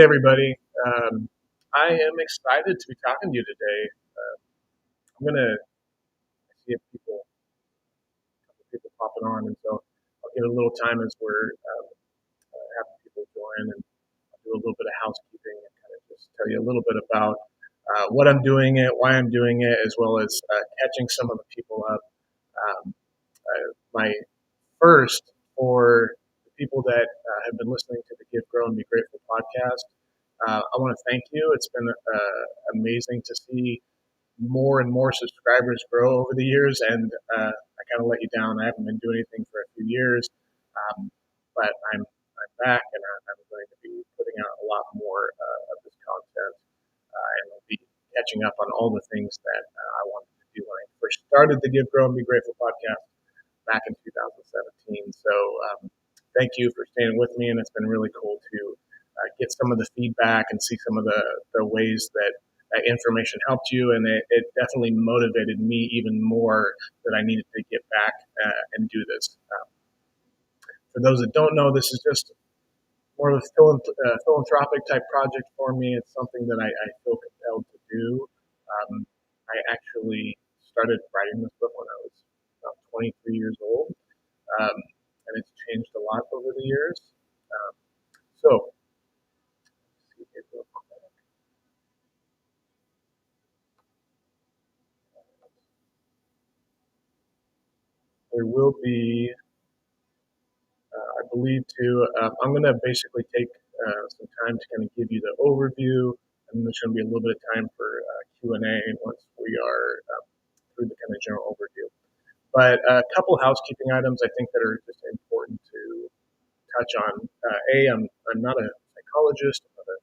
Hey, everybody. I am excited to be talking to you today. I'm going to see if people popping on, and so I'll give it a little time as we're having people join, and I'll do a little bit of housekeeping and kind of just tell you a little bit about what I'm doing it, why I'm doing it, as well as catching some of the people up. My first for the people that have been listening to the Give, Grow, and Be Grateful podcast. I want to thank you. It's been amazing to see more and more subscribers grow over the years, and I kind of let you down. I haven't been doing anything for a few years, but I'm back, and I'm going to be putting out a lot more of this content, and I'll be catching up on all the things that I wanted to do when I first started the Give, Grow, and Be Grateful podcast back in 2017. So thank you for staying with me, and it's been really cool to get some of the feedback and see some of the ways that that information helped you, and it definitely motivated me even more that I needed to get back and do this. For those that don't know, this is just more of a philanthropic type project for me. It's something that I feel compelled to do. I actually started writing this book when I was about 23 years old, and it's changed a lot over the years. So, let's see here real quick. There will be, I believe, I'm going to basically take some time to kind of give you the overview, and there's going to be a little bit of time for Q&A once we are through the kind of general overview. But a couple housekeeping items I think that are just important to touch on. I'm not a psychologist, I'm not a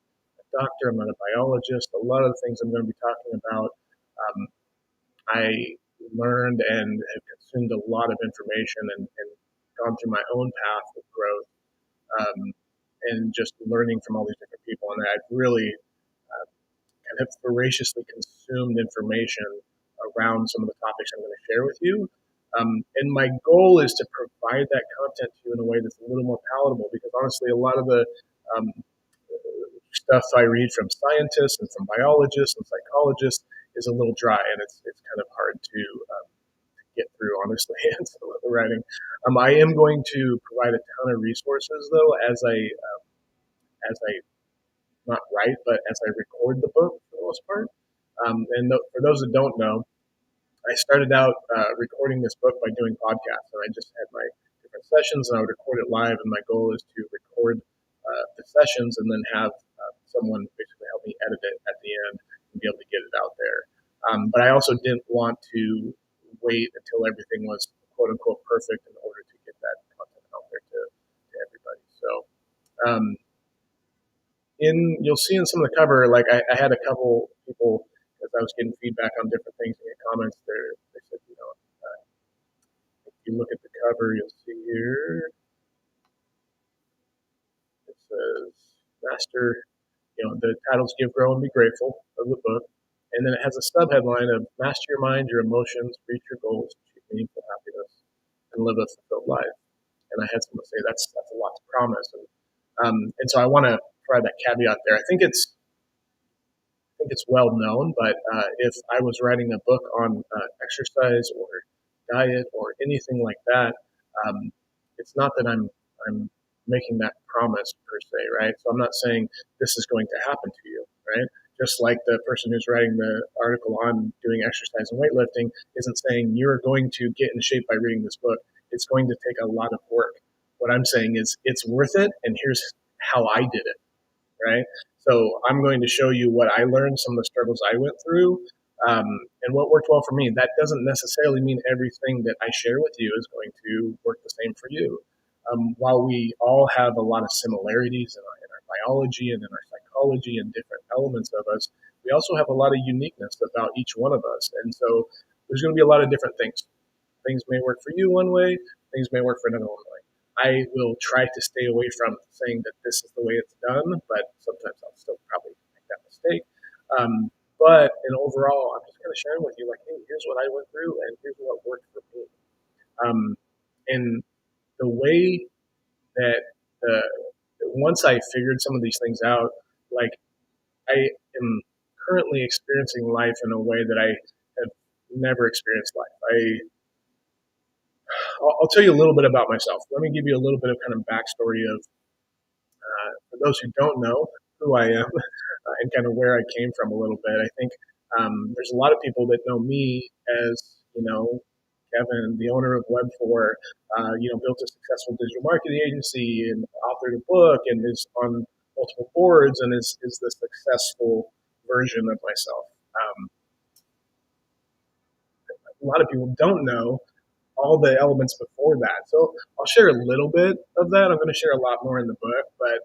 doctor, I'm not a biologist. A lot of the things I'm going to be talking about, I learned and have consumed a lot of information and gone through my own path of growth, and just learning from all these different people. And I've really kind of voraciously consumed information around some of the topics I'm going to share with you. And my goal is to provide that content to you in a way that's a little more palatable, because honestly, a lot of the stuff I read from scientists and from biologists and psychologists is a little dry, and it's kind of hard to get through, honestly, and some of the writing. I am going to provide a ton of resources, though, as I not write, but as I record the book for the most part. For those that don't know, I started out recording this book by doing podcasts, and I just had my different sessions, and I would record it live. And my goal is to record the sessions and then have someone basically help me edit it at the end and be able to get it out there. But I also didn't want to wait until everything was quote unquote perfect in order to get that content out there to everybody. So you'll see in some of the cover, like I had a couple people, as I was getting feedback on different things in the comments, they said, if you look at the cover, you'll see here, it says Master, the title's Give, Grow, and Be Grateful of the book. And then it has a subheadline of Master Your Mind, Your Emotions, Reach Your Goals, Achieve Meaningful Happiness, and Live a Fulfilled Life. And I had someone say that's a lot to promise. And so I want to provide that caveat there. I think it's well known, but if I was writing a book on exercise or diet or anything like that, it's not that I'm making that promise per se, right? So I'm not saying this is going to happen to you, right? Just like the person who's writing the article on doing exercise and weightlifting isn't saying you're going to get in shape by reading this book. It's going to take a lot of work. What I'm saying is it's worth it, and here's how I did it, right? So I'm going to show you what I learned, some of the struggles I went through, and what worked well for me. That doesn't necessarily mean everything that I share with you is going to work the same for you. While we all have a lot of similarities in our biology and in our psychology and different elements of us, we also have a lot of uniqueness about each one of us. And so there's going to be a lot of different things. Things may work for you one way, things may work for another one way. I will try to stay away from saying that this is the way it's done, but sometimes I'll still probably make that mistake. But in overall, I'm just kind of sharing with you, like, hey, here's what I went through, and here's what worked for me. And the way that once I figured some of these things out, like I am currently experiencing life in a way that I have never experienced life. I'll tell you a little bit about myself. Let me give you a little bit of kind of backstory of, for those who don't know who I am and kind of where I came from a little bit. I think there's a lot of people that know me as, Kevin, the owner of Web4, built a successful digital marketing agency and authored a book and is on multiple boards and is the successful version of myself. A lot of people don't know all the elements before that. So I'll share a little bit of that. I'm going to share a lot more in the book, but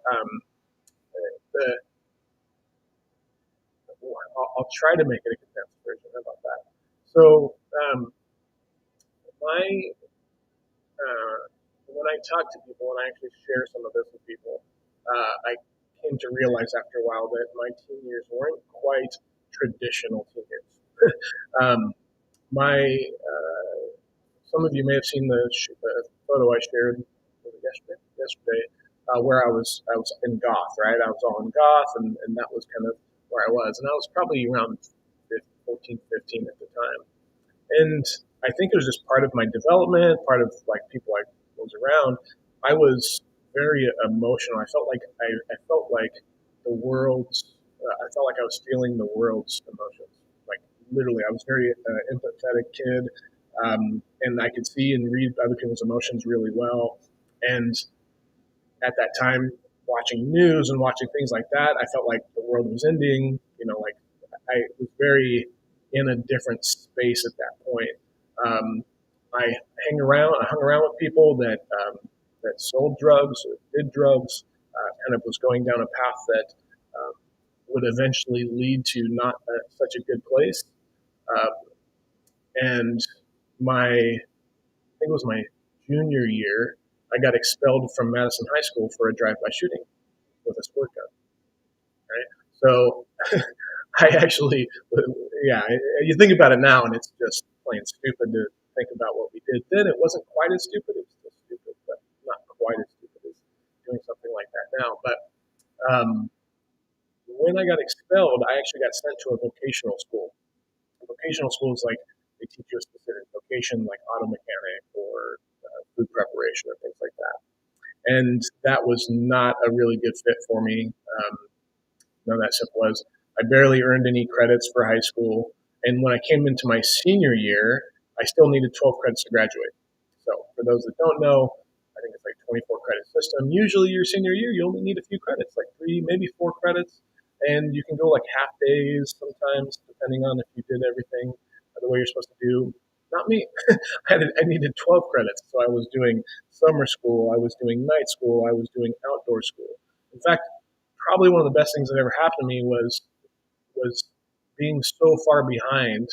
the, I'll try to make it a condensed version. How about that? So my when I talk to people and I actually share some of this with people, I came to realize after a while that my teen years weren't quite traditional teen years. um, my Some of you may have seen the photo I shared yesterday, where I was in goth, right? I was all in goth, and that was kind of where I was, and I was probably around 14, 15 at the time. And I think it was just part of my development, part of like people I was around. I was very emotional. I felt like the world's. I felt like I was feeling the world's emotions. Like literally, I was very empathetic kid, and I could see and read other people's emotions really well. And at that time, watching news and watching things like that, I felt like the world was ending. Like I was very in a different space at that point. I hung around with people that sold drugs, or did drugs, kind of was going down a path that would eventually lead to not such a good place. Uh, and I think it was my junior year, I got expelled from Madison High School for a drive-by shooting with a squirt gun. Right, so I actually, yeah, you think about it now, and it's just plain stupid to think about what we did then. It wasn't quite as stupid; it was still stupid, but not quite as stupid as doing something like that now. But when I got expelled, I actually got sent to a vocational school. Vocational school is like they teach you a specific vocation, like auto mechanic or food preparation or things like that. And that was not a really good fit for me. None of that stuff was. I barely earned any credits for high school. And when I came into my senior year, I still needed 12 credits to graduate. So for those that don't know, I think it's like 24 credit system. Usually your senior year, you only need a few credits, like 3, maybe 4 credits. And you can go like half days sometimes, depending on if you did everything the way you're supposed to do. Not me. I needed 12 credits. So I was doing summer school. I was doing night school. I was doing outdoor school. In fact, probably one of the best things that ever happened to me was being so far behind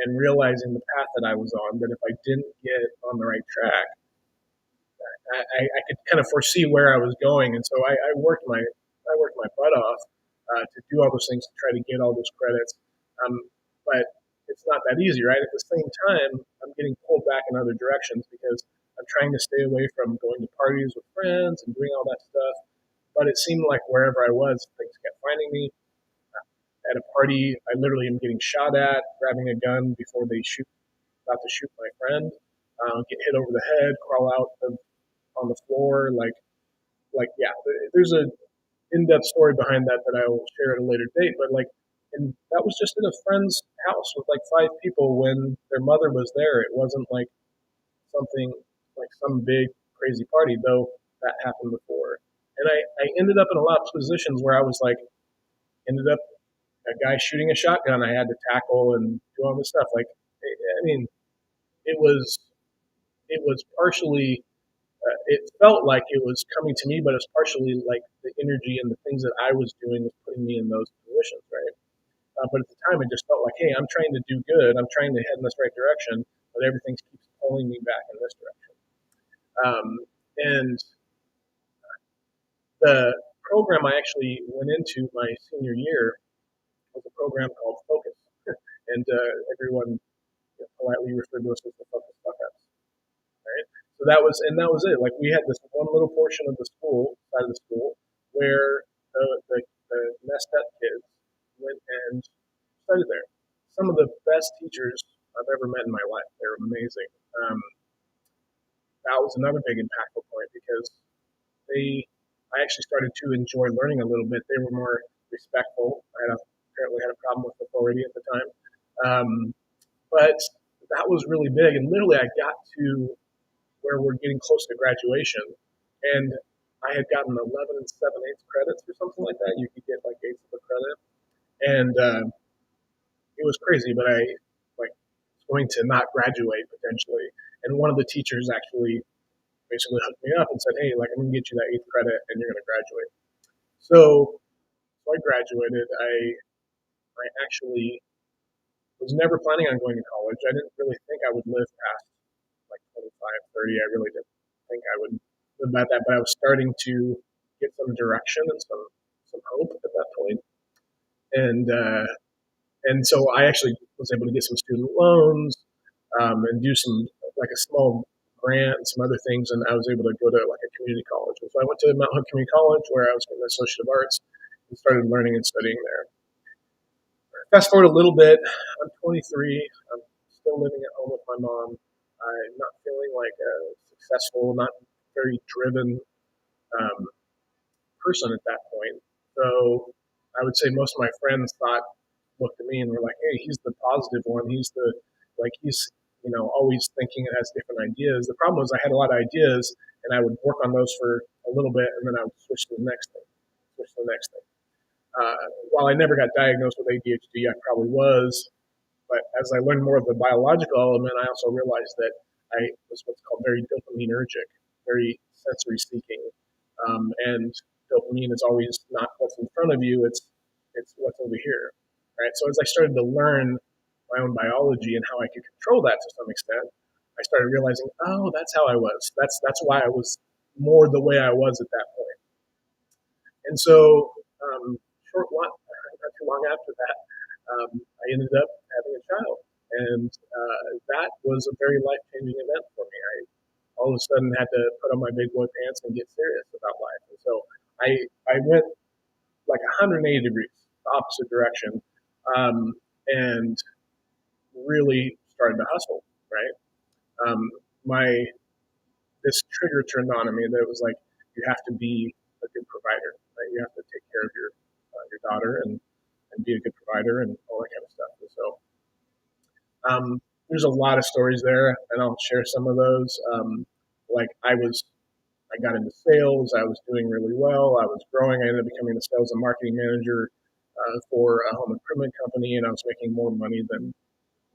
and realizing the path that I was on, that if I didn't get on the right track, I could kind of foresee where I was going. And so I worked my butt off to do all those things to try to get all those credits. But it's not that easy, right? At the same time, I'm getting pulled back in other directions because I'm trying to stay away from going to parties with friends and doing all that stuff. But it seemed like wherever I was, things kept finding me. At a party, I literally am getting shot at, grabbing a gun before they about to shoot my friend, get hit over the head, crawl out on the floor, yeah. There's a in-depth story behind that that I will share at a later date. But and that was just in a friend's house with like 5 people when their mother was there. It wasn't like something like some big crazy party, though that happened before. And I ended up in a lot of positions where I was like, ended up a guy shooting a shotgun I had to tackle and do all this stuff. I mean, it was partially. It felt like it was coming to me, but it's partially like the energy and the things that I was doing was putting me in those positions, right? But at the time, it just felt like, hey, I'm trying to do good. I'm trying to head in this right direction, but everything keeps pulling me back in this direction. And the program I actually went into my senior year was a program called Focus, and everyone politely referred to us as the Focus Fuck Ups. Right? So that was it. Like we had this one little portion of the school, side of the school, where the the messed up kids went and studied there. Some of the best teachers I've ever met in my life. They're amazing. Um, that was another big impactful point because I actually started to enjoy learning a little bit. They were more respectful. Apparently had a problem with authority at the time. Um, but that was really big. And literally, I got to where we're getting close to graduation, and I had gotten 11 and 7/8 credits or something like that. You could get like eighths of a credit, and it was crazy. But I like was going to not graduate potentially, and one of the teachers actually basically hooked me up and said, "Hey, like I'm gonna get you that eighth credit, and you're gonna graduate." So I graduated. I actually was never planning on going to college. I didn't really think I would live past like 25, 30. I really didn't think I would live about that, but I was starting to get some direction and some hope at that point. And so I actually was able to get some student loans and do some like a small grant and some other things, and I was able to go to like a community college. And so I went to Mount Hood Community College where I was getting an Associate of Arts and started learning and studying there. Fast forward a little bit, I'm 23. I'm still living at home with my mom. I'm not feeling like a successful, not very driven um, person at that point. So I would say most of my friends looked at me and were like, "Hey, he's the positive one. He's always thinking and has different ideas." The problem was I had a lot of ideas, and I would work on those for a little bit, and then I would switch to the next thing, switch to the next thing. While I never got diagnosed with ADHD, I probably was. But as I learned more of the biological element, I also realized that I was what's called very dopaminergic, very sensory seeking. And dopamine is always not what's in front of you, it's what's over here. Right? So as I started to learn my own biology and how I could control that to some extent, I started realizing, oh, that's how I was. That's why I was more the way I was at that point. And so, not too long after that, I ended up having a child, and that was a very life changing event for me. I all of a sudden had to put on my big boy pants and get serious about life. And so I went like 180 degrees, the opposite direction, and really started to hustle. Right, my this trigger turned on in me that it was like you have to be a good provider. Right, you have to take care of your daughter and be a good provider and all that kind of stuff. And so there's a lot of stories there, and I'll share some of those. Like I got into sales. I was doing really well. I was growing. I ended up becoming the sales and marketing manager for a home improvement company, and I was making more money than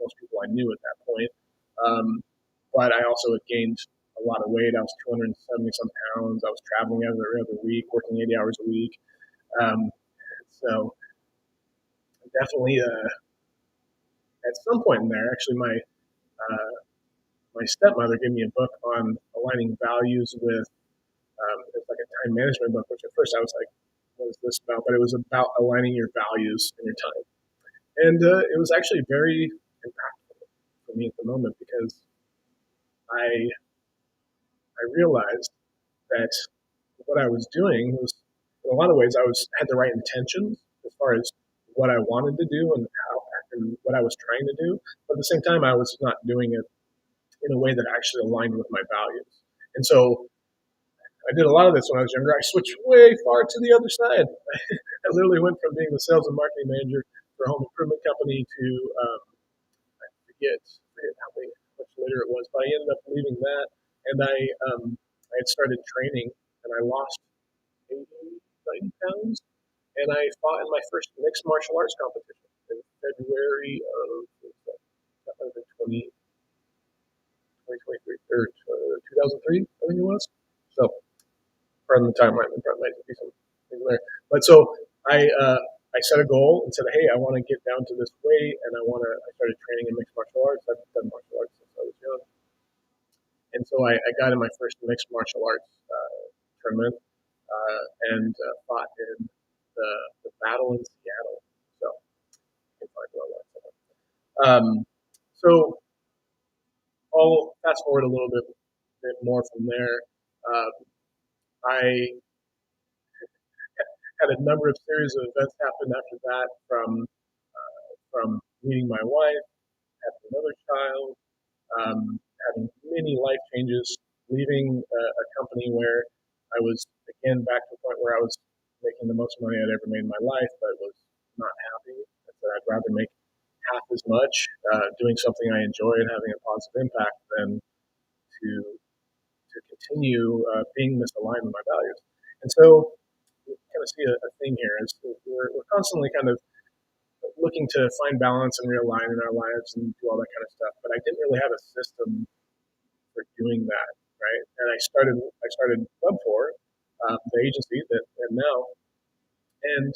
most people I knew at that point. But I also had gained a lot of weight. I was 270 some pounds. I was traveling every other week, working 80 hours a week. Um, so definitely, at some point in there, actually, my stepmother gave me a book on aligning values with it's like a time management book, which at first I was like, what is this about? But it was about aligning your values and your time. And it was actually very impactful for me at the moment because I I realized that what I was doing was, in a lot of ways, had the right intentions as far as what I wanted to do and how and what I was trying to do. But at the same time, I was not doing it in a way that actually aligned with my values. And so I did a lot of this when I was younger. I switched way far to the other side. I literally went from being the sales and marketing manager for a home improvement company to I forget how much later it was, but I ended up leaving that, and I had started training, and I lost 80, 90 pounds, and I fought in my first mixed martial arts competition in February of 2020, 2023 or 2003, I think it was. So pardon the timeline, there might be some things there. But so I set a goal and said, hey, I want to get down to this weight, and I started training in mixed martial arts. I've done martial arts since I was young. And so I got in my first mixed martial arts tournament and fought in the battle in Seattle. So you can find all that. So I'll fast forward a little bit more from there. I had a number of series of events happen after that, from meeting my wife, having another child, having many life changes, leaving a company where I was again back to the point where I was making the most money I'd ever made in my life, but was not happy. I said I'd rather make half as much doing something I enjoy and having a positive impact than to continue being misaligned with my values. And so we kind of see a theme here is we're constantly kind of looking to find balance and realign in our lives and do all that kind of stuff. But I didn't really have a system for doing that, right? And I started Web4, the agency that I'm now, and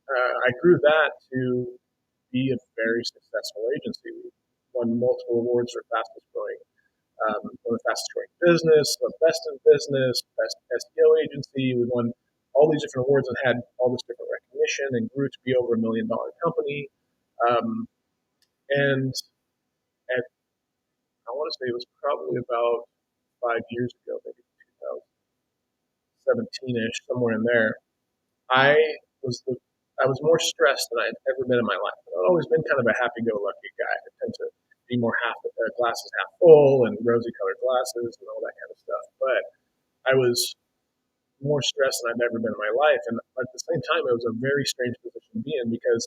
I grew that to be a very successful agency. We won multiple awards for fastest growing, one of the fastest growing business, the best in business, best SEO agency. We won all these different awards and had all this different recognition and grew to be over $1 million company. And at, I want to say it was probably about 5 years ago, maybe 2017-ish, somewhere in there, I was the I was more stressed than I had ever been in my life. I've always been kind of a happy-go-lucky guy. I tend to be more glasses half full and rosy-colored glasses and all that kind of stuff. But I was more stressed than I've ever been in my life, and at the same time, it was a very strange position to be in because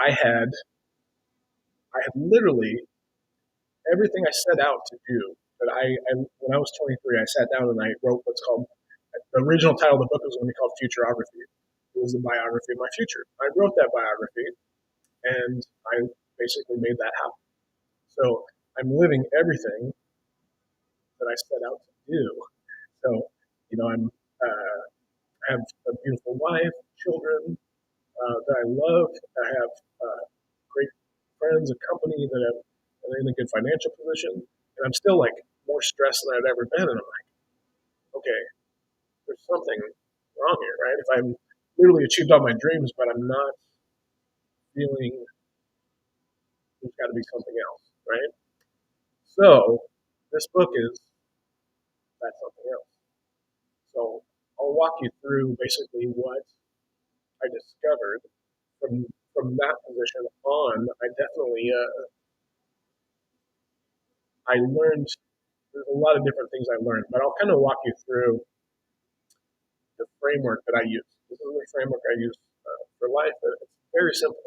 I had literally everything I set out to do. But when I was 23, I sat down and I wrote what's called the original title of the book was going to be called Futurography. It was the biography of my future. I wrote that biography, and I basically made that happen. So I'm living everything that I set out to do. So, I have a beautiful wife, children that I love. I have great friends, a company that are in a good financial position, and I'm still like more stressed than I've ever been. And I'm like, okay, there's something wrong here, right? If I'm literally achieved all my dreams, but I'm not feeling, there's got to be something else, right? So this book is that something else. So I'll walk you through basically what I discovered from that position on. I definitely I learned there's a lot of different things I learned, but I'll kind of walk you through the framework that I use. This is the framework I use for life. It's very simple.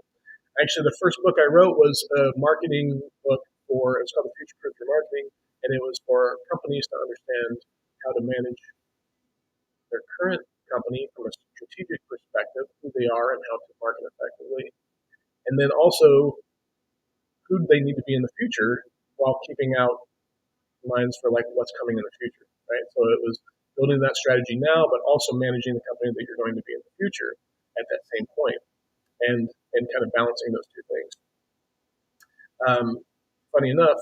Actually, the first book I wrote was a marketing book it's called The Future Proof Your Marketing, and it was for companies to understand how to manage their current company from a strategic perspective, who they are and how to market effectively, and then also who they need to be in the future while keeping out lines for like what's coming in the future, right? So it was building that strategy now, but also managing the company that you're going to be in the future at that same point, and kind of balancing those two things. Funny enough,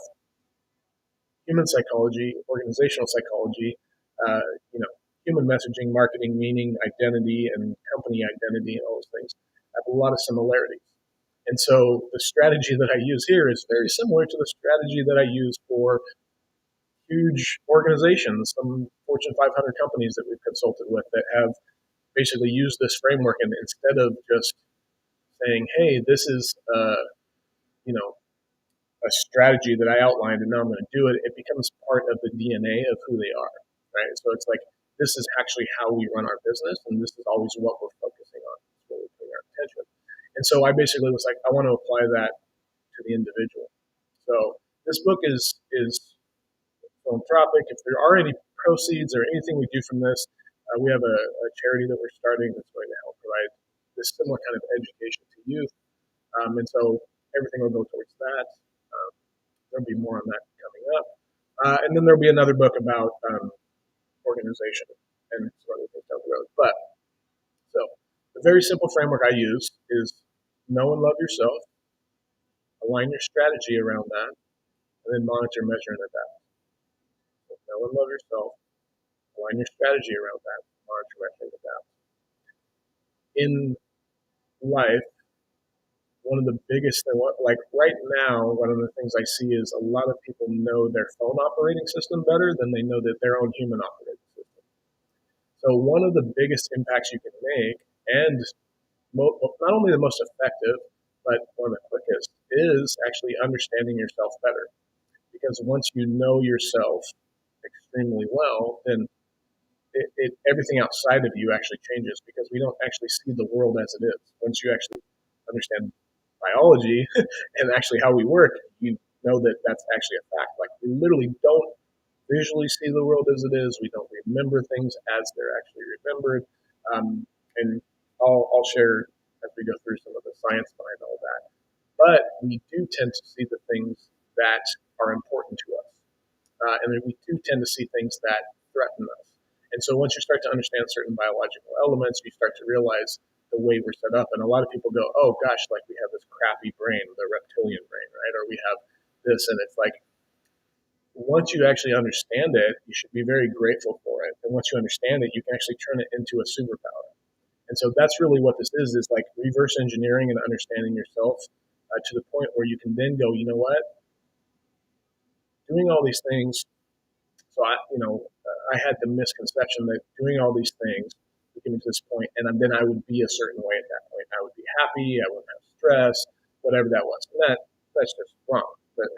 human psychology, organizational psychology, uh, you know, human messaging, marketing, meaning, identity, and company identity, and all those things have a lot of similarities. And so the strategy that I use here is very similar to the strategy that I use for huge organizations, some Fortune 500 companies that we've consulted with that have basically used this framework. And instead of just saying, hey, this is, a strategy that I outlined and now I'm going to do it, it becomes part of the DNA of who they are, right? So it's like, this is actually how we run our business, and this is always what we're focusing on. It's where we're putting our attention. And so I basically was like, I want to apply that to the individual. So this book is philanthropic. If there are any proceeds or anything we do from this, we have a charity that we're starting that's going to help provide this similar kind of education to youth. And so everything will go towards that. There'll be more on that coming up. And then there'll be another book about organization and some other things down the road. But so the very simple framework I use is know and love yourself, align your strategy around that, and then monitor, measure, and adapt. So know and love yourself, align your strategy around that, monitor, measure, and adapt. In life, one of the biggest things, like right now, one of the things I see is a lot of people know their phone operating system better than they know that their own human operating system. So one of the biggest impacts you can make, And not only the most effective, but one of the quickest is actually understanding yourself better. Because once you know yourself extremely well, then everything outside of you actually changes because we don't actually see the world as it is. Once you actually understand biology and actually how we work, you know that that's actually a fact. Like we literally don't visually see the world as it is. We don't remember things as they're actually remembered. And I'll share as we go through some of the science behind all that. But we do tend to see the things that are important to us. And then we do tend to see things that threaten us. And so once you start to understand certain biological elements, you start to realize the way we're set up. And a lot of people go, oh gosh, like we have this crappy brain, the reptilian brain, right? Or we have this. And it's like, once you actually understand it, you should be very grateful for it. And once you understand it, you can actually turn it into a superpower. And so that's really what this is like reverse engineering and understanding yourself to the point where you can then go, you know what? Doing all these things. So I had the misconception that doing all these things would get me to this point, and then I would be a certain way at that point. I would be happy. I wouldn't have stress, whatever that was. And that's just wrong. But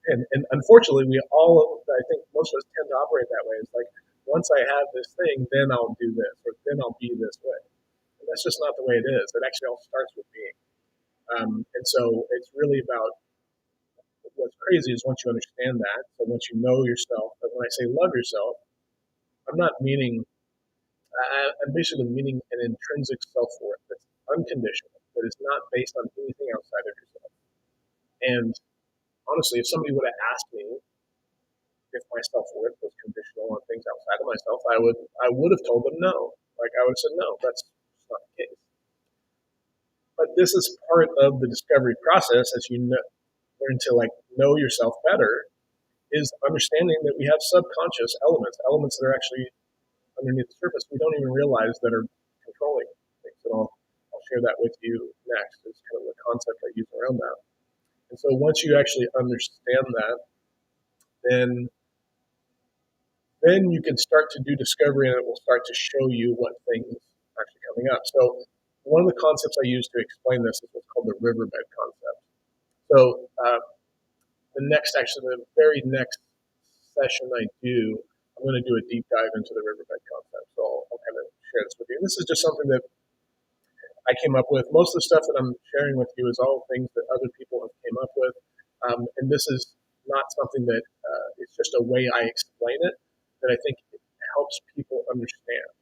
and unfortunately, I think most of us tend to operate that way. It's like, once I have this thing, then I'll do this, or then I'll be this way. And that's just not the way it is. It actually all starts with being. And so it's really about what's crazy is once you understand that, so once you know yourself, but when I say love yourself, I'm not meaning, I'm basically meaning an intrinsic self-worth that's unconditional, that is not based on anything outside of yourself. And honestly, if somebody would have asked me if my self-worth was conditional on things outside of myself, I would have told them no. Like I would have said, no, that's not the case. But this is part of the discovery process as you learn to like know yourself better, is understanding that we have subconscious elements that are actually underneath the surface we don't even realize that are controlling things. And I'll share that with you next. It's kind of the concept I use around that. And so once you actually understand that, then you can start to do discovery, and it will start to show you what things are actually coming up. So one of the concepts I use to explain this is what's called the riverbed concept. So the very next session I do, I'm going to do a deep dive into the riverbed concept. So I'll kind of share this with you. And this is just something that I came up with. Most of the stuff that I'm sharing with you is all things that other people have came up with. And this is not something that it's just a way I explain it that I think it helps people understand.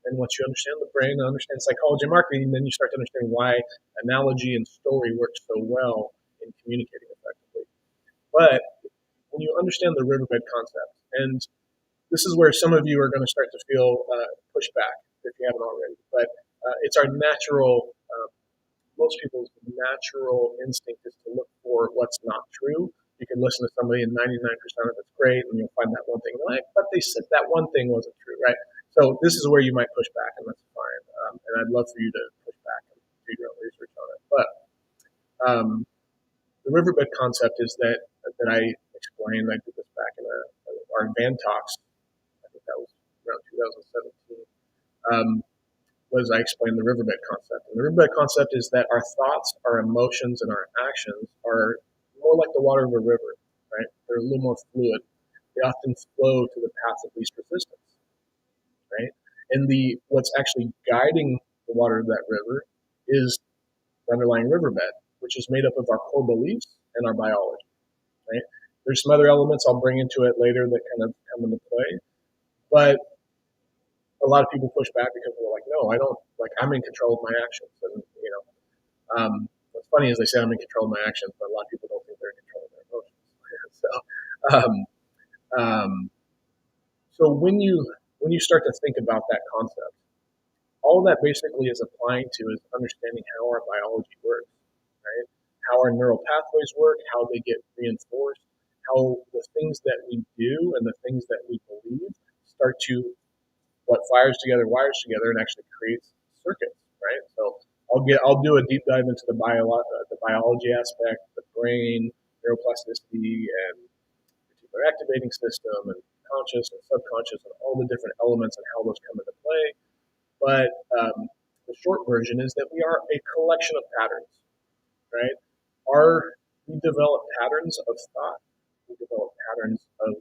And once you understand the brain and understand psychology and marketing, then you start to understand why analogy and story work so well in communicating effectively. But when you understand the riverbed concept, and this is where some of you are going to start to feel pushback if you haven't already, but it's our natural, most people's natural instinct is to look for what's not true. You can listen to somebody and 99% of it's great, and you'll find that one thing like, but they said that one thing wasn't true, right? So this is where you might push back, and that's fine. And I'd love for you to push back and do your own research on it. But the riverbed concept is that I explained. I did this back in our Van Talks. I think that was around 2017. Was I explained the riverbed concept. And the riverbed concept is that our thoughts, our emotions, and our actions are more like the water of a river, right? They're a little more fluid. They often flow to the path of least resistance, right? And what's actually guiding the water of that river is the underlying riverbed, which is made up of our core beliefs and our biology, right? There's some other elements I'll bring into it later that kind of come into play, but a lot of people push back because they're like, no, I don't, like, I'm in control of my actions. And, what's funny is they say I'm in control of my actions, but a lot of people don't think they're in control of their emotions. So when you start to think about that concept, all that basically is applying to is understanding how our biology works, right? How our neural pathways work, how they get reinforced, how the things that we do and the things that we believe start to what fires together, wires together, and actually creates circuits, right? So I'll do a deep dive into the biology aspect, the brain, neuroplasticity, and reticular activating system, and conscious and subconscious, and all the different elements and how those come into play. But the short version is that we are a collection of patterns, right? We develop patterns of thought, we develop patterns of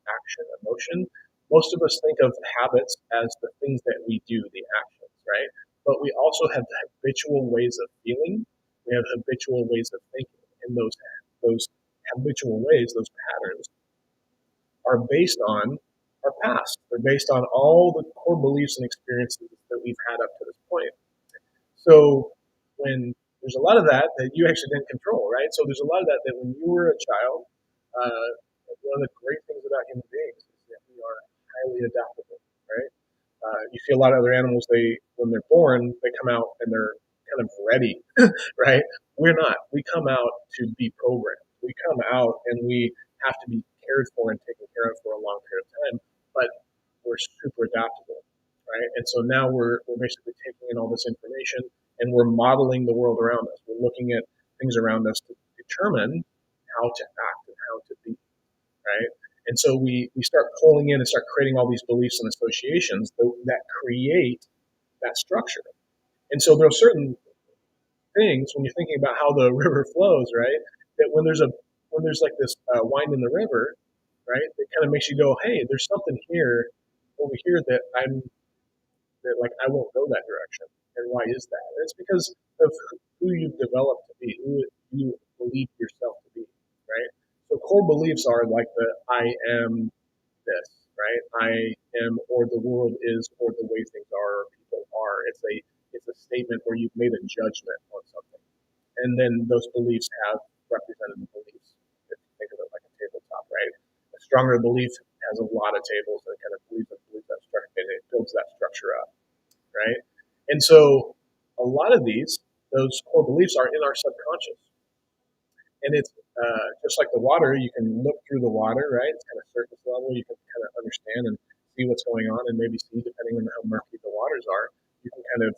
action, emotion. Most of us think of habits as the things that we do, the actions, right? But we also have habitual ways of feeling. We have habitual ways of thinking, and those habitual ways, those patterns, are based on our past. They're based on all the core beliefs and experiences that we've had up to this point. So when there's a lot of that you actually didn't control, right? So there's a lot of that when you were a child. Uh, One of the great things about human beings is that we are highly adaptable, right? You see a lot of other animals. When they're born, they come out and they're kind of ready, right? We're not. We come out to be programmed. We come out and we have to be cared for and taken care of for a long period of time. But we're super adaptable, right? And so now we're basically taking in all this information and we're modeling the world around us. We're looking at things around us to determine how to act and how to be, right? And so we start pulling in and start creating all these beliefs and associations that create that structure. And so there are certain things when you're thinking about how the river flows, right? That when there's like this wind in the river, right? It kind of makes you go, hey, there's something here over here that like I won't go that direction. And why is that? And it's because of who you've developed to be, who you believe yourself to be, right? So core beliefs are like the I am this, right? I am, or the world is, or the way things are, or people are. It's a statement where you've made a judgment on something, and then those beliefs have representative beliefs. If you think of it like a tabletop, right? A stronger belief has a lot of tables and kind of believes that structure, and it builds that structure up, right? And so a lot of those core beliefs are in our subconscious. And it's just like the water, you can look through the water, right? It's kind of surface level. You can kind of understand and see what's going on, and maybe see, depending on how murky the waters are, you can kind of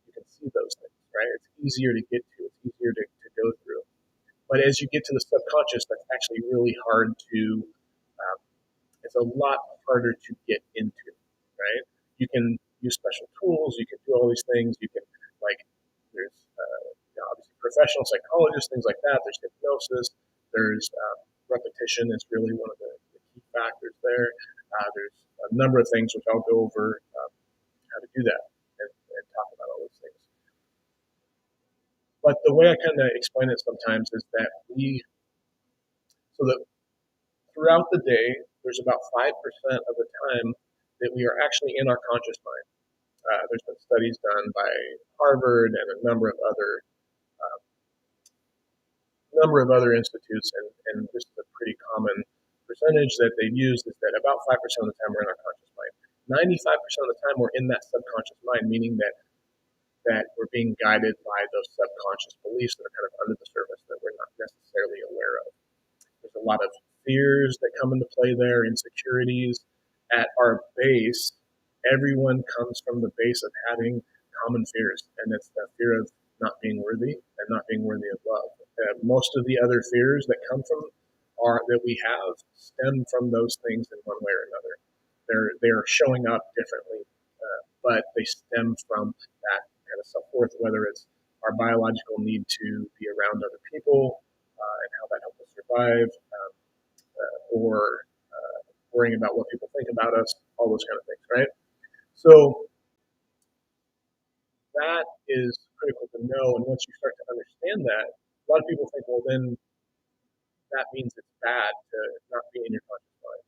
you can see those things, right? It's easier to get to. It's easier to go through. But as you get to the subconscious, that's actually really hard to. It's a lot harder to get into, right? You can use special tools. You can do all these things. You can like there's obviously professional psychologists, things like that. There's hypnosis. There's repetition is really one of the key factors there. There's a number of things which I'll go over how to do that and talk about all those things. But the way I kind of explain it sometimes is that so that throughout the day, there's about 5% of the time that we are actually in our conscious mind. There's been studies done by Harvard and a number of other institutes, and this is a pretty common percentage that they've used, is that about 5% of the time we're in our conscious mind. 95% of the time we're in that subconscious mind, meaning that we're being guided by those subconscious beliefs that are kind of under the surface that we're not necessarily aware of. There's a lot of fears that come into play there, insecurities. At our base, everyone comes from the base of having common fears, and it's that fear of not being worthy and not being worthy of love. Most of the other fears that come from that we have stem from those things in one way or another. They're showing up differently, but they stem from that kind of self-worth, whether it's our biological need to be around other people and how that helps us survive, or worrying about what people think about us, all those kind of things, right? So that is critical to know. And once you start to understand that, a lot of people think, well, then that means it's bad to not be in your conscious mind.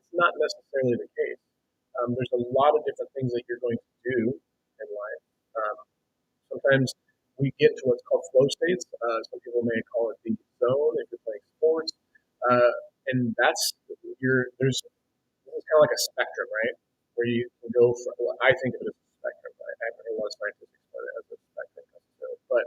It's not necessarily the case. There's a lot of different things that you're going to do in life. Sometimes we get to what's called flow states. Some people may call it the zone if you're playing sports. And there's this is kind of like a spectrum, right? Where you can go from, well, I think of it as a spectrum. I haven't heard a lot of scientists explain it as a spectrum necessarily, but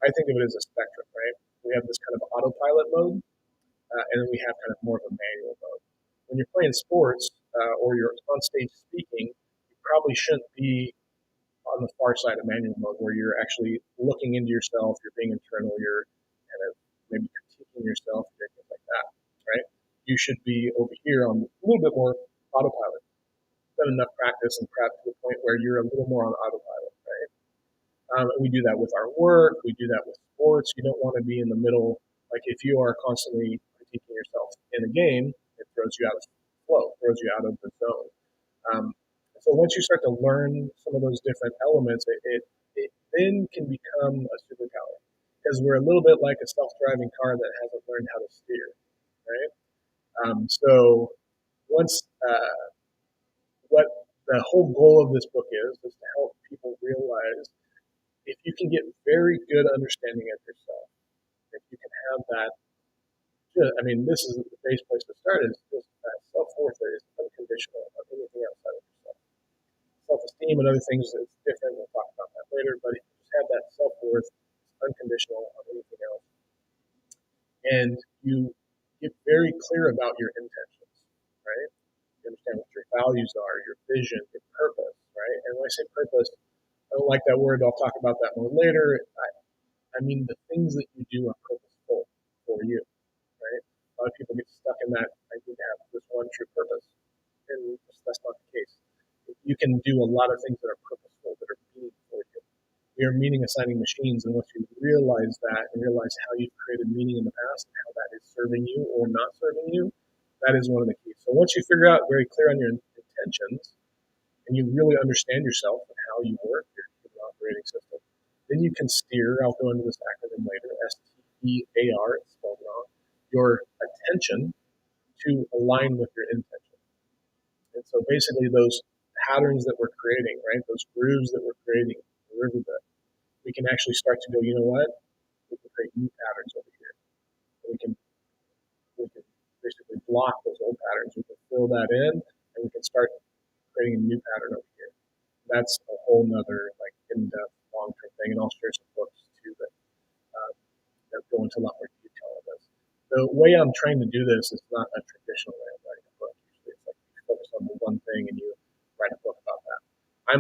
I think of it as a spectrum, right? We have this kind of autopilot mode, and then we have kind of more of a manual mode. When you're playing sports or you're on stage speaking, you probably shouldn't be on the far side of manual mode where you're actually looking into yourself, you're being internal, you're kind of maybe critiquing yourself, things like that, right? You should be over here on a little bit more autopilot. been enough practice and prep to the point where you're a little more on autopilot, right? We do that with our work. We do that with sports. You don't want to be in the middle. Like if you are constantly critiquing yourself in a game, it throws you out of flow, throws you out of the zone. Um, so once you start to learn some of those different elements, it then can become a superpower because we're a little bit like a self-driving car that hasn't learned how to steer, right? So once what the whole goal of this book is to help people realize if you can get very good understanding of yourself, if you can have that, I mean, this is the base place to start is just that self-worth that is unconditional of anything outside of yourself. Self-esteem and other things is different. We'll talk about that later, but if you just have that self-worth, unconditional of anything else, and you get very clear about your intentions, right? You understand what your values are, your vision, your purpose, right? And when I say purpose, I don't like that word. I'll talk about that more later. I mean the things that you do are purposeful for you, right? A lot of people get stuck in that I need to have this one true purpose, and that's not the case. You can do a lot of things that are purposeful, that are meaningful for you. We are meaning assigning machines, and once you realize that and realize how you've created meaning in the past and how that is serving you or not serving you, that is one of the keys. So once you figure out very clear on your intentions and you really understand yourself and how you work, your operating system, then you can steer. I'll go into this acronym later, STEAR, it's spelled wrong, your attention to align with your intention. And so basically those patterns that we're creating, right, those grooves that we're creating, the riverbed, we can actually start to go, you know what, we can create new patterns over here. We can basically block those old patterns. We can fill that in, and we can start creating a new pattern over here. That's a whole nother like in-depth, long-term thing, and I'll share some books too that go into a lot more detail on this. The way I'm trying to do this is not a traditional way of writing a book. Usually, it's like you focus on the one thing and you write a book about that.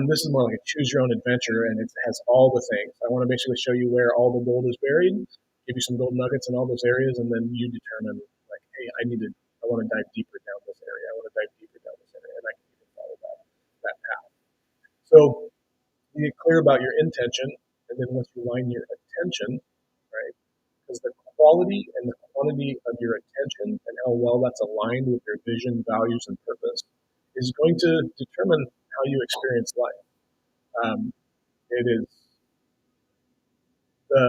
This is more like a choose your own adventure, and it has all the things. I want to basically show you where all the gold is buried, give you some gold nuggets in all those areas, and then you determine like, hey, I want to dive deeper down this area. I want to dive deeper down this area, and I can even follow that path. So you get clear about your intention, and then once you align your attention, right? Because the quality and the quantity of your attention and how well that's aligned with your vision, values, and purpose is going to determine how you experience life. It is the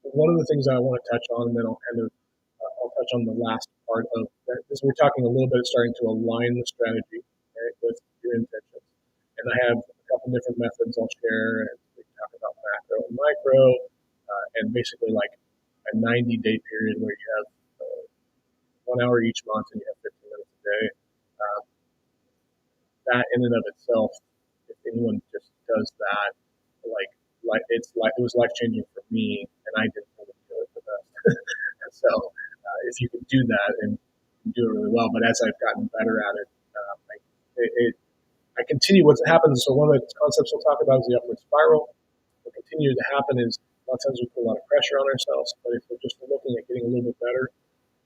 one of the things I want to touch on, and then I'll touch on the last part of that. Is we're talking a little bit starting to align the strategy, right, with your intentions. And I have a couple different methods I'll share, and we can talk about macro and micro, and basically like a 90-day period where you have 1 hour each month and you have 15 minutes a day. Um, that in and of itself, if anyone just does that, it was life changing for me, and I didn't really feel it the best. So if you can do that and do it really well, but as I've gotten better at it, I continue. What happens? So one of the concepts we'll talk about is the upward spiral. What continues to happen is a lot of times we put a lot of pressure on ourselves, but if we're just looking at getting a little bit better,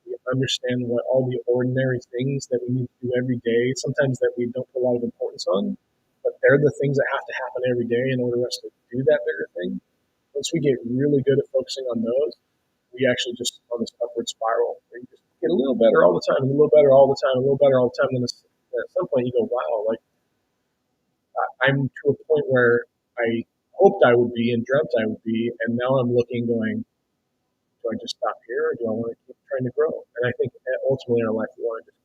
we understand what all the ordinary things that we need to do every day, sometimes that we don't put a lot of importance on, but they're the things that have to happen every day in order for us to do that bigger thing. Once we get really good at focusing on those, we actually just on this upward spiral where you just get a little better all the time, and a little better all the time, a little better all the time. And then at some point you go, wow, like I'm to a point where I hoped I would be and dreamt I would be, and now I'm looking, going, do I just stop here, or do I want to keep trying to grow? And I think ultimately in our life we want to just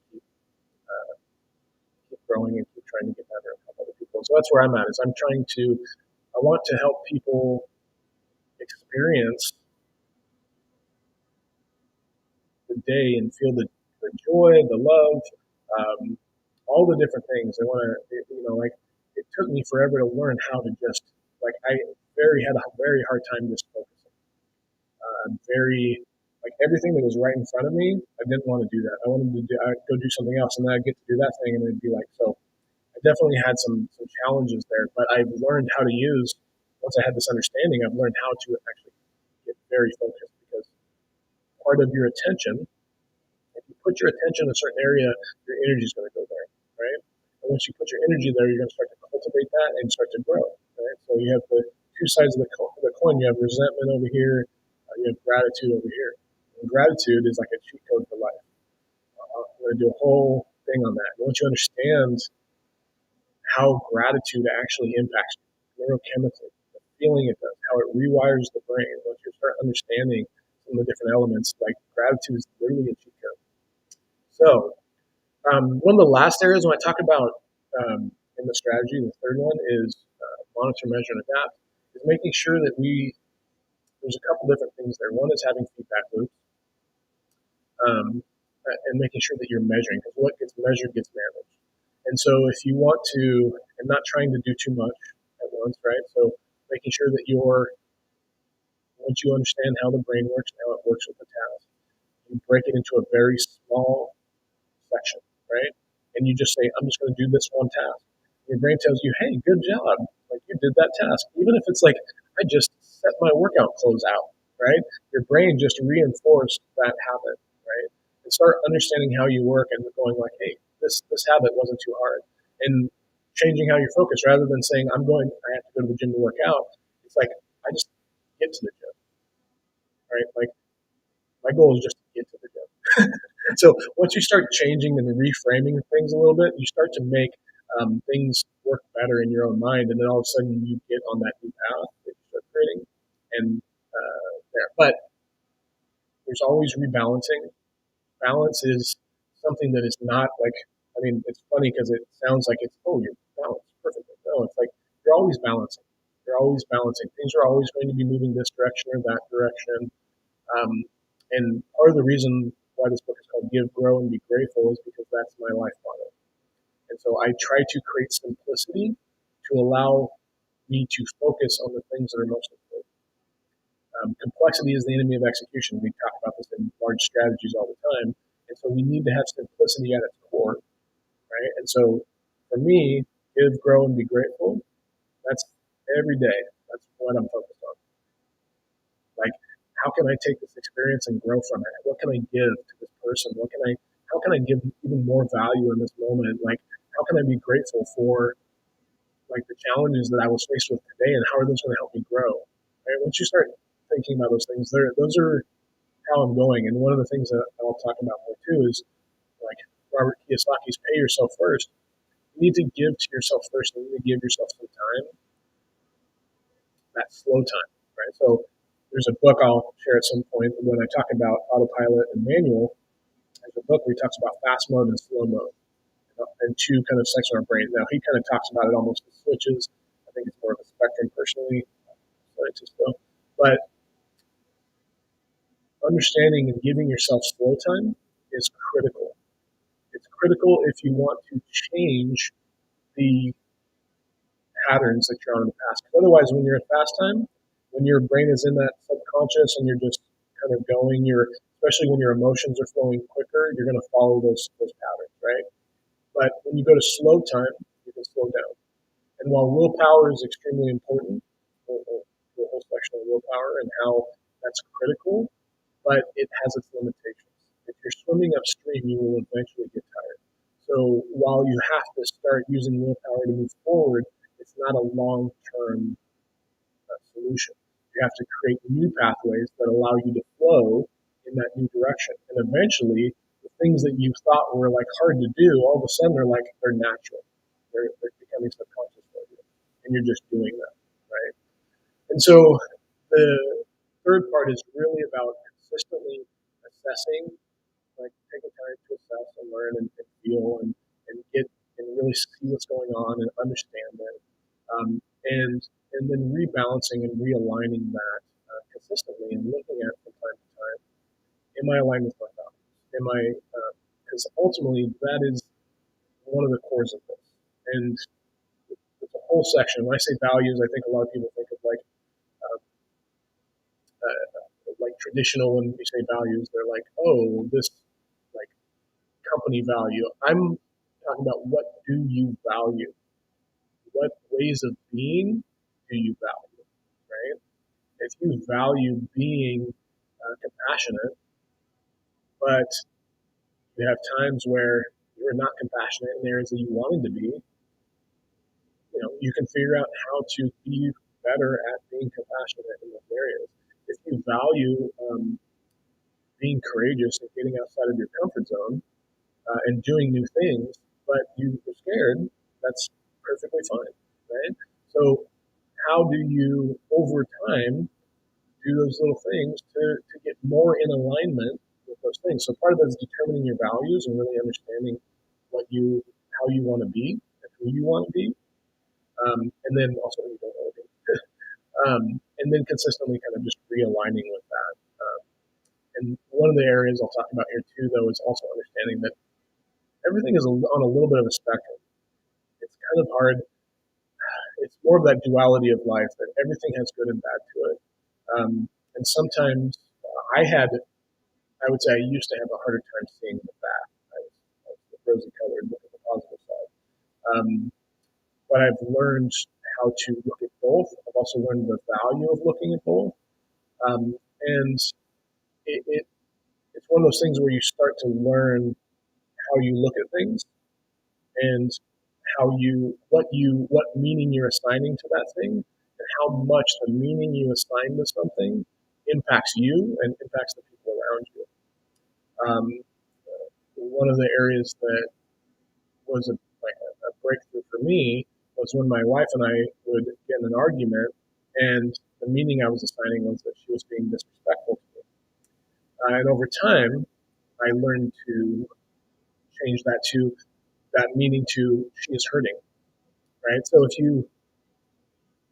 keep growing and keep trying to get better and help other people. So that's where I'm at. I want to help people experience the day and feel the joy, the love, all the different things. I want to, like it took me forever to learn how to just like I had a very hard time just focusing. Very like everything that was right in front of me, I didn't want to do that. I'd go do something else, and then I'd get to do that thing, and it'd be like so. I definitely had some challenges there, but I've learned how to use. Once I had this understanding, I've learned how to actually get very focused because part of your attention, if you put your attention in a certain area, your energy is going to go there, right? And once you put your energy there, you're going to start to cultivate that and start to grow. Right? So you have the two sides of the coin. You have resentment over here. You have gratitude over here. And gratitude is like a cheat code for life. I'm going to do a whole thing on that. And once you understand how gratitude actually impacts you neurochemically, the feeling it does, how it rewires the brain, once you start understanding some of the different elements, like gratitude is literally a cheat code. So one of the last areas when I talk about in the strategy, the third one is monitor, measure, and adapt, is making sure that there's a couple different things there. One is having feedback loops and making sure that you're measuring, because what gets measured gets managed. And so if you want to, and not trying to do too much at once, right? So making sure that once you understand how the brain works and how it works with the task, you break it into a very small section, right? And you just say, I'm just going to do this one task. Your brain tells you, hey, good job. Like you did that task. Even if it's like, I just set my workout clothes out, right? Your brain just reinforced that habit, right? And start understanding how you work and going like, hey, this habit wasn't too hard. And changing how you focus rather than saying, I have to go to the gym to work out. It's like, I just get to the gym, right? Like my goal is just to get to the gym. So once you start changing and reframing things a little bit, you start to make things work better in your own mind, and then all of a sudden you get on that new path that you start creating, and there. But there's always rebalancing. Balance is something that is not like. I mean, it's funny because it sounds like it's you're balanced perfectly. No, it's like you're always balancing. You're always balancing. Things are always going to be moving this direction or that direction. And part of the reason why this book is called Give, Grow, and Be Grateful is because that's my life motto. And so I try to create simplicity to allow me to focus on the things that are most important. Complexity is the enemy of execution. We talk about this in large strategies all the time. And so we need to have simplicity at its core, right? And so for me, give, grow, and be grateful, that's every day. That's what I'm focused on. Like, how can I take this experience and grow from it? What can I give to this person? How can I give even more value in this moment? Like, how can I be grateful for like the challenges that I was faced with today and how are those going to help me grow? Right? Once you start thinking about those things, those are how I'm going. And one of the things that I'll talk about more too is like Robert Kiyosaki's pay yourself first. You need to give to yourself first. You need to give yourself some time, that slow time, right? So there's a book I'll share at some point when I talk about autopilot and manual. There's a book where he talks about fast mode and slow mode and two kind of sections of our brain. Now, he kind of talks about it almost as switches. I think it's more of a spectrum personally, scientist though. But understanding and giving yourself slow time is critical. It's critical if you want to change the patterns that you're on in the past. Because otherwise, when you're at fast time, when your brain is in that subconscious and you're just kind of going, especially when your emotions are flowing quicker, you're going to follow those patterns, right? But when you go to slow time, you can slow down. And while willpower is extremely important, the whole section of willpower and how that's critical, but it has its limitations. If you're swimming upstream, you will eventually get tired. So while you have to start using willpower to move forward, it's not a long-term solution. You have to create new pathways that allow you to flow in that new direction. And eventually, the things that you thought were like hard to do, all of a sudden they're natural. They're becoming subconscious for you, and you're just doing that, right? And so the third part is really about consistently assessing, like taking time to assess and learn and feel and get and really see what's going on and understand it, and then rebalancing and realigning that consistently and looking at from time to time. Am I aligned with my values? Am I? Because ultimately that is one of the cores of this. And it's a whole section. When I say values, I think a lot of people think of like traditional. When we say values, they're like, oh, this like company value. I'm talking about what do you value? What ways of being do you value? Right? If you value being compassionate, but you have times where you're were not compassionate in areas that you wanted to be, you can figure out how to be better at being compassionate in those areas. If you value being courageous and getting outside of your comfort zone and doing new things, but you were scared, that's perfectly fine, right? So how do you, over time, do those little things to get more in alignment with those things? So part of that is determining your values and really understanding how you want to be and who you want to be, and then also who you don't want to be. And then consistently kind of just realigning with that. And one of the areas I'll talk about here too, though, is also understanding that everything is on a little bit of a spectrum. It's kind of hard. It's more of that duality of life that everything has good and bad to it. And sometimes I would say I used to have a harder time seeing the bad. I was rosy colored, look at the positive side. But I've learned how to look at both. I've also learned the value of looking at both. And it's one of those things where you start to learn how you look at things and what meaning you're assigning to that thing, and how much the meaning you assign to something impacts you and impacts the people around you. One of the areas that was a breakthrough for me was when my wife and I would get in an argument, and the meaning I was assigning was that she was being disrespectful to me. And over time, I learned to change that meaning to she is hurting, right? So if you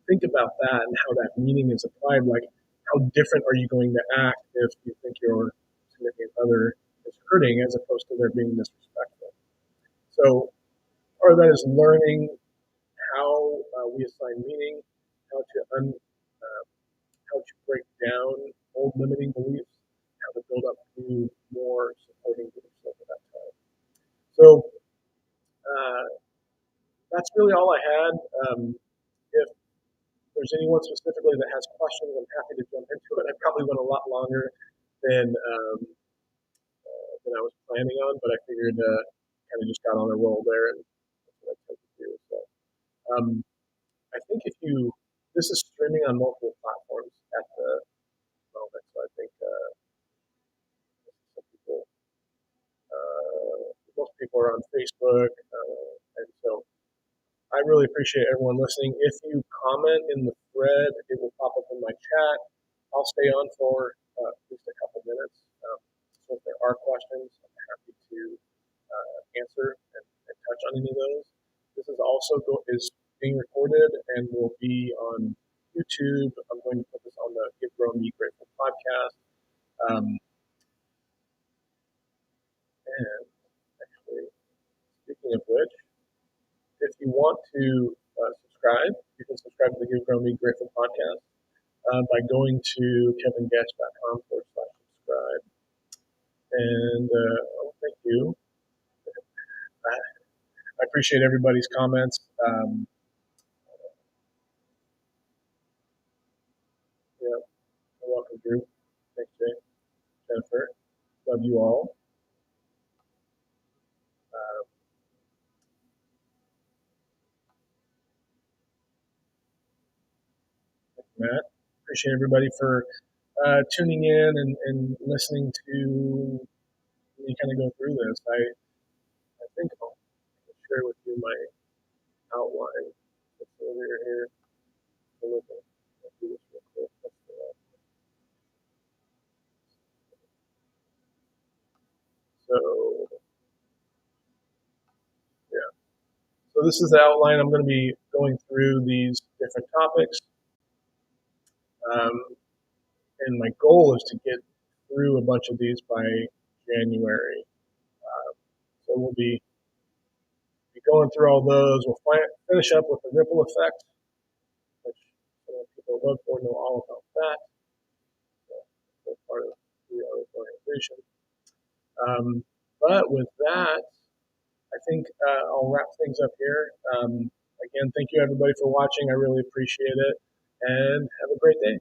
think about that and how that meaning is applied, like how different are you going to act if you think your significant other is hurting as opposed to their being disrespectful? So part of that is learning how we assign meaning, how to how to break down old limiting beliefs, how to build up new, more supporting beliefs over that time. So that's really all I had. If there's anyone specifically that has questions, I'm happy to jump into it. I probably went a lot longer than I was planning on, but I figured kind of just got on a roll there, and that's what I tend to do. So um, I think this is streaming on multiple platforms at the moment, so I think some people, most people are on Facebook, and so I really appreciate everyone listening. If you comment in the thread, it will pop up in my chat. I'll stay on for at least a couple minutes. So if there are questions, I'm happy to answer and touch on any of those. This is also is being recorded and will be on YouTube. I'm going to put this on the Give Grown Be Grateful podcast. And actually, speaking of which, if you want to subscribe, you can subscribe to the Give Grown Be Grateful podcast by going to kevingash.com/subscribe. And thank you. I appreciate everybody's comments. Yeah, you're welcome, Drew. Thanks, Jay. Jennifer. Love you all. Matt. Appreciate everybody for tuning in and listening to me kind of go through this. I think I'll share with you my outline. It's earlier here. I'll do this real quick. So, yeah. So this is the outline. I'm going to be going through these different topics. And my goal is to get through a bunch of these by January. So we'll be going through all those. We'll finish up with the ripple effect, which people look for, know all about that. So part of the orientation. But with that, I think I'll wrap things up here. Again, thank you everybody for watching. I really appreciate it, and have a great day.